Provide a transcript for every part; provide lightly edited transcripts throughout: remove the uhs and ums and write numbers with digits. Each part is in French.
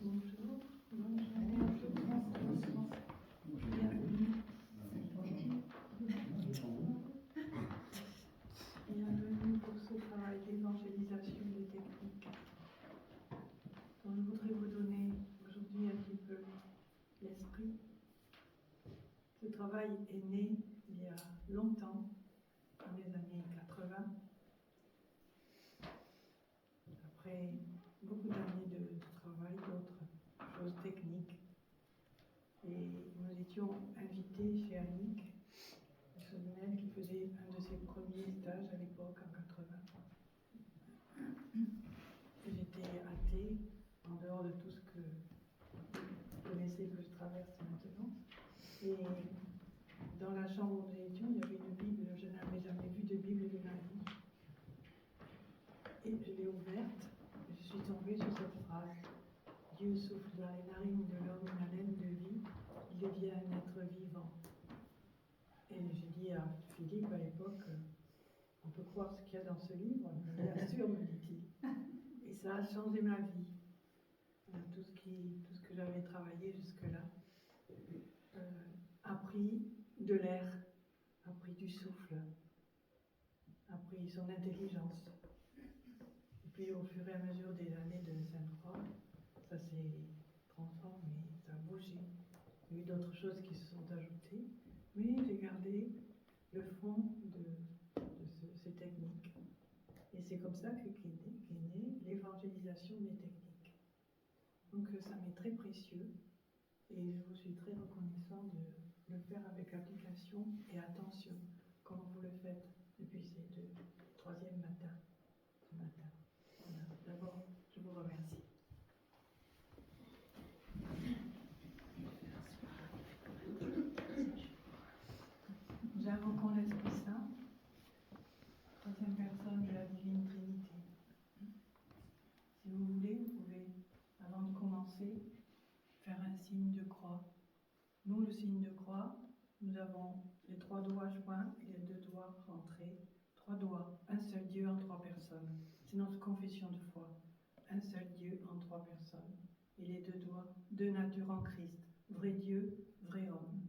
Bonjour, bienvenue. Bienvenue pour ce travail d'évangélisation des techniques. Donc, je voudrais vous donner aujourd'hui un petit peu l'esprit. Ce travail est né il y a longtemps, dans les années 80, après beaucoup d'années de travail, d'autres choses techniques. Et nous étions invités chez Annick, qui faisait un de ses premiers stages à l'époque, en 80. J'étais athée, en dehors de tout ce que vous connaissez, que je traverse maintenant. Et dans la chambre où nous étions, il y avait une Bible. Je n'avais jamais vu de Bible de ma vie. Et je l'ai ouverte, et je suis tombée sur cette phrase. Dieu souffle dans les narines de l'homme une haleine de vie, il devient un être vivant. Et j'ai dit à Philippe à l'époque, on peut croire ce qu'il y a dans ce livre? Bien sûr, me dit-il. Et ça a changé ma vie. Tout ce que j'avais travaillé jusque-là a pris de l'air, a pris du souffle, a pris son intelligence. Et puis au fur et à mesure des années de Sainte-Croix, ça s'est transformé, ça a bougé. Il y a eu d'autres choses qui se sont ajoutées, mais j'ai gardé le fond de ces techniques. Et c'est comme ça qu'est née l'évangélisation des techniques. Donc ça m'est très précieux et je vous suis très reconnaissant de le faire avec application et attention, comme vous le faites depuis ces troisième matin, ce matin. Voilà. D'abord, je vous remercie. Nous invoquons l'Esprit Saint, troisième personne de la Divine Trinité. Si vous voulez, vous pouvez, avant de commencer, faire un signe de croix. Nous, le signe de croix, nous avons les 3 doigts joints et les 2 doigts rentrés. 3 doigts, un seul Dieu en 3 personnes. C'est notre confession de foi. Un seul Dieu en 3 personnes. Et les 2 doigts, 2 natures en Christ. Vrai Dieu, vrai homme.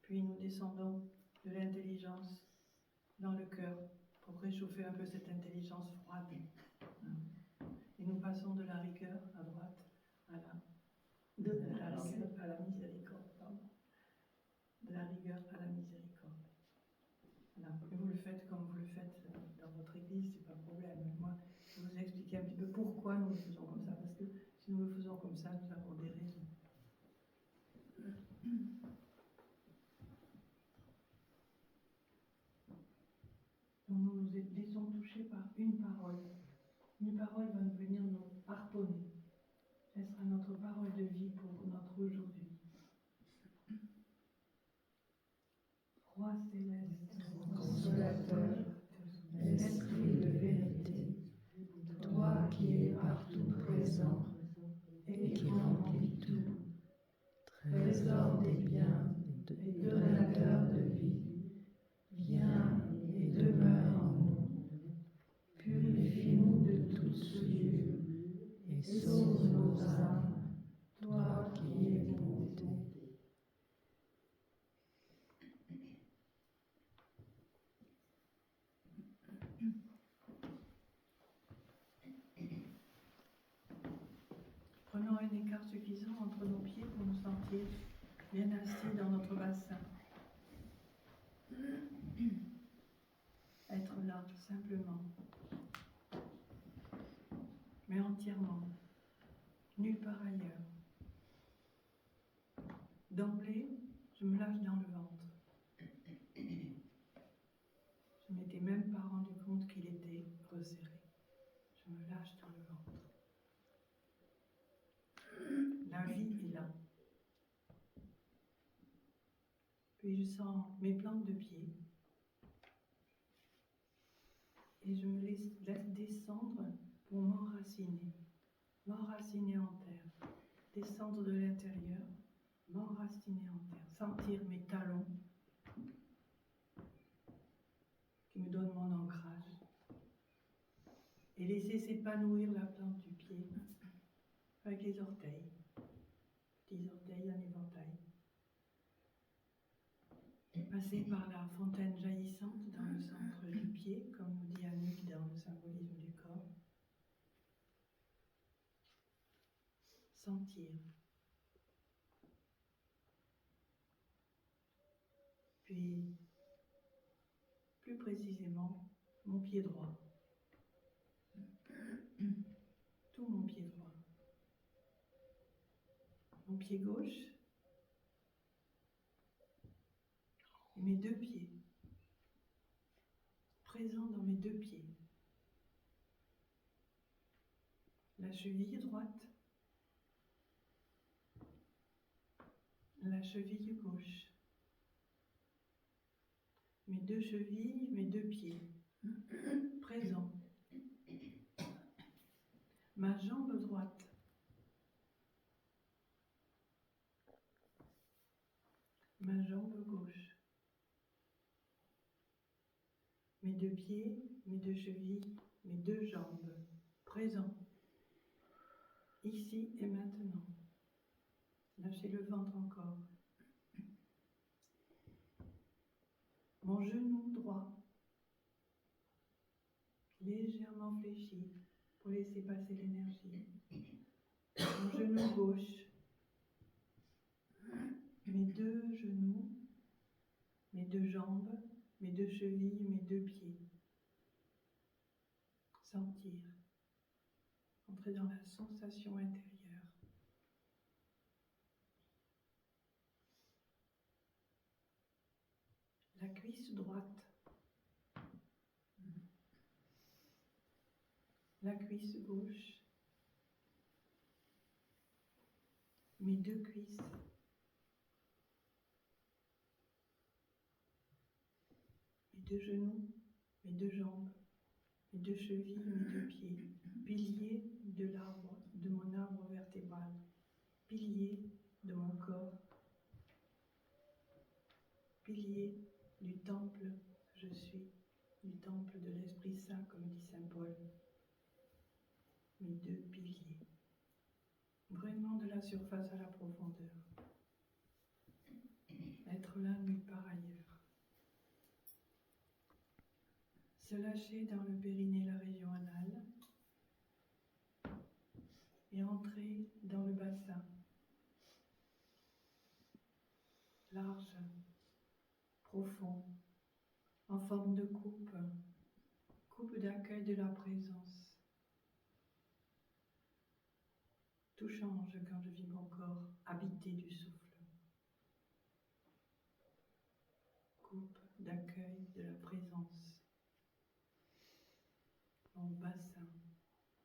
Puis nous descendons de l'intelligence dans le cœur pour réchauffer un peu cette intelligence froide. Et nous passons de la rigueur à droite de la miséricorde, pardon. De la rigueur à la miséricorde. Voilà. Et vous le faites comme vous le faites dans votre église, c'est pas un problème. Moi, je vais vous expliquer un petit peu pourquoi nous le faisons comme ça, parce que si nous le faisons comme ça, nous avons des raisons. Donc nous nous laissons toucher par une parole. Une parole va venir nous harponner. Elle sera notre parole de vie pour notre aujourd'hui. Roi céleste, consolateur, esprit de vérité, toi qui es partout présent et qui remplis tout, trésor des biens et donateur de vie, viens et demeure en nous, purifie-nous de toute souillure et sauve nos âmes, toi qui es bonté. Prenons un écart suffisant entre nos pieds pour nous sentir bien assis dans notre bassin. Être là, simplement, mais entièrement, nulle part ailleurs. D'emblée, je me lâche dans le ventre. Je ne m'étais même pas rendu compte qu'il était resserré. Je me lâche dans le ventre. La vie est là. Puis je sens mes plantes de pied. Et je me laisse descendre pour m'enraciner. M'enraciner en terre. Descendre de l'intérieur, m'enraciner en terre. Sentir mes talons qui me donnent mon ancrage. Et laisser s'épanouir la plante du pied. avec les orteils, petits orteils en éventail. Passer par la fontaine jaillissante dans le centre du pied, comme nous dit Annick dans le symbolisme du corps. Sentir. Puis, plus précisément, mon pied droit. Tout mon pied droit. Mon pied gauche et mes deux pieds. Présents dans mes deux pieds. La cheville droite. La cheville gauche. Mes deux chevilles, mes deux pieds. Présents. Ma jambe droite. Ma jambe gauche. Mes deux pieds, mes deux chevilles, mes deux jambes. Présents. Ici et maintenant. Lâchez le ventre encore. Mon genou droit, légèrement fléchi pour laisser passer l'énergie. Mon genou gauche, mes deux genoux, mes deux jambes, mes deux chevilles, mes deux pieds. Sentir. Entrer dans la sensation intérieure. La cuisse droite. La cuisse gauche. Mes deux cuisses. Mes deux genoux, mes deux jambes, mes deux chevilles, mes deux pieds. Pilier de mon arbre vertébral. Pilier de mon corps. Pilier du temple que je suis, du temple de l'Esprit Saint, comme dit saint Paul. Mes deux piliers. Vraiment de la surface à la profondeur. Être là nulle part ailleurs. Se lâcher dans le périnée, la région anale, et entrer dans le bassin. Large, profond, en forme de coupe d'accueil de la présence. Tout change quand je vis mon corps habité du souffle. Coupe d'accueil de la présence. Mon bassin,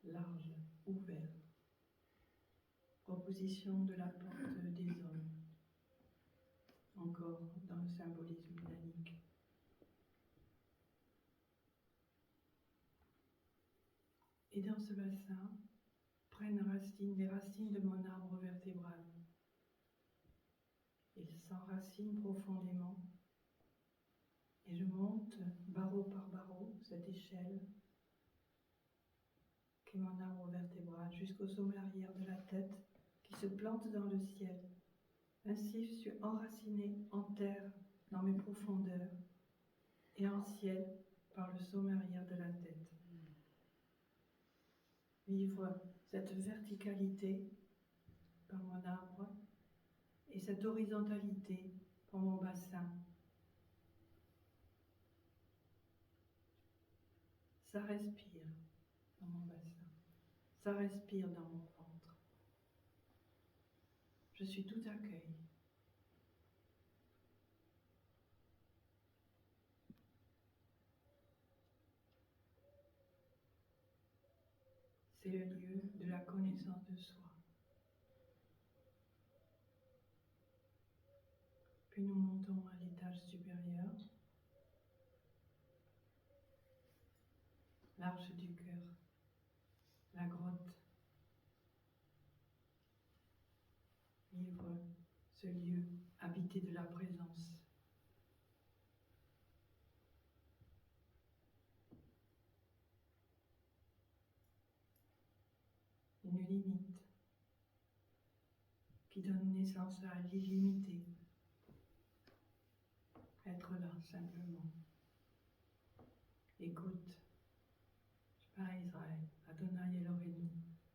large, ouvert. Proposition de la porte des hommes. Encore dans le symbolisme dynamique. Et dans ce bassin, prennent racine les racines de mon arbre vertébral. Il s'enracine profondément et je monte barreau par barreau cette échelle qu'est mon arbre vertébral jusqu'au sommet arrière de la tête qui se plante dans le ciel. Ainsi, je suis enraciné en terre dans mes profondeurs et en ciel par le sommet arrière de la tête. Vivre cette verticalité par mon arbre et cette horizontalité par mon bassin. Ça respire dans mon bassin. Ça respire dans mon ventre. Je suis tout accueil. C'est le lieu de la connaissance de soi. Puis nous montons à l'étage supérieur, l'arche du cœur, la grotte. Vivre ce lieu habité de la présence. Une limite qui donne naissance à l'illimité. Être là, simplement. Écoute, Shema Israël, Adonai Eloheinu,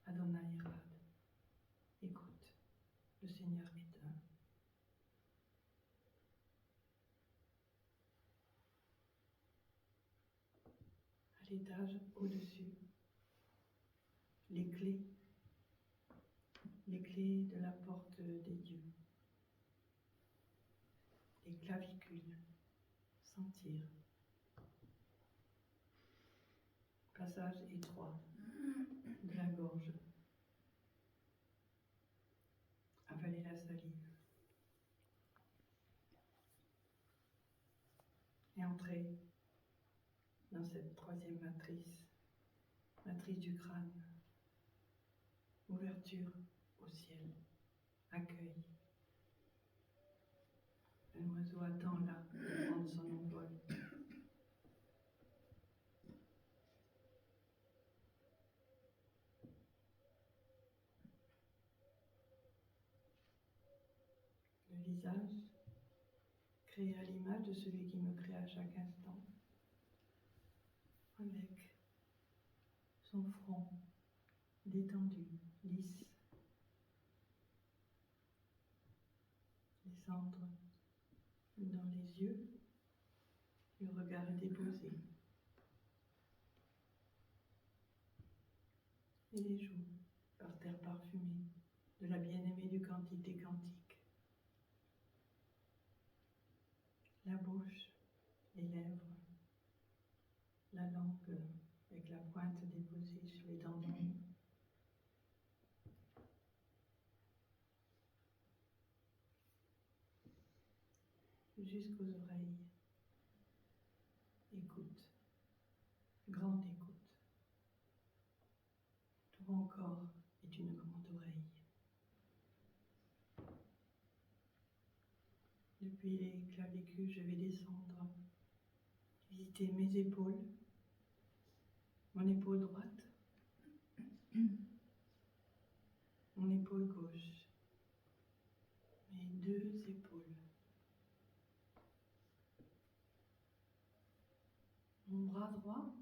Adonai Echad. Écoute, le Seigneur est un. À l'étage au-dessus, les clés de la porte des dieux, les clavicules, sentir, passage étroit de la gorge, avaler la salive et entrer dans cette troisième matrice du crâne, ouverture au ciel, accueil. Un oiseau attend là de prendre son envol. Le visage, créé à l'image de celui qui me crée à chaque instant, avec son front détendu, lisse, descendre dans les yeux, le regard est déposé, et les joues, par terre parfumée, de la bien-aimée du cantique des cantiques. La bouche, les lèvres, la langue avec la pointe déposée sur les dents d'en jusqu'aux oreilles. Écoute, grande écoute. Ton corps est une grande oreille. Depuis les clavicules, je vais descendre, visiter mes épaules, mon épaule droite, mon épaule gauche, mes deux épaules, mon bras droit,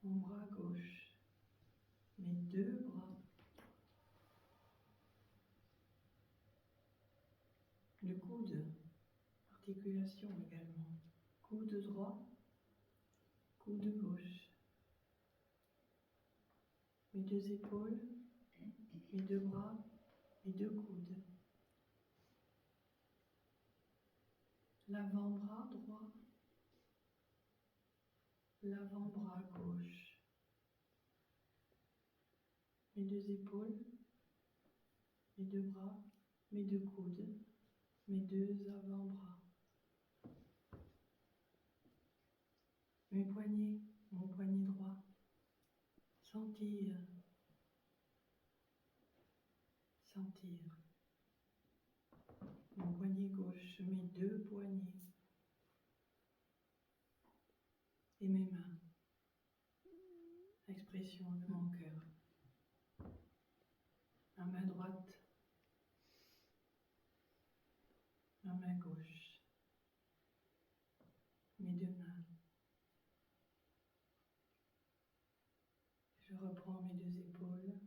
mon bras gauche, mes deux bras, le coude, articulation également, coude droit, coude gauche, mes deux épaules, mes deux bras, mes deux coudes, l'avant-bras droit, l'avant-bras gauche, mes deux épaules, mes deux bras, mes deux coudes, mes deux avant-bras, mes poignets, mon poignet droit, sentir, mon poignet gauche, mes deux poignets et mes mains, expression de mon cœur, ma main droite, ma main gauche, mes deux mains. Je reprends mes deux épaules,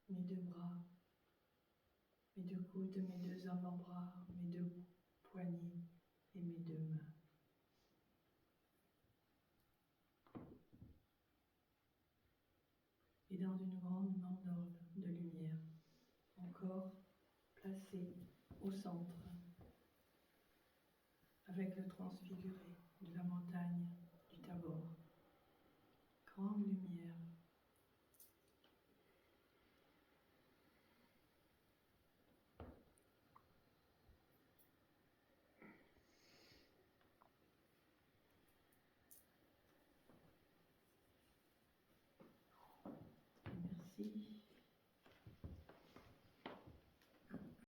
mes deux bras, mes deux coudes, mes deux avant-bras, mes deux poignets et mes deux mains. Et dans une grande mandorle de lumière, encore placée au centre, avec le transfiguré.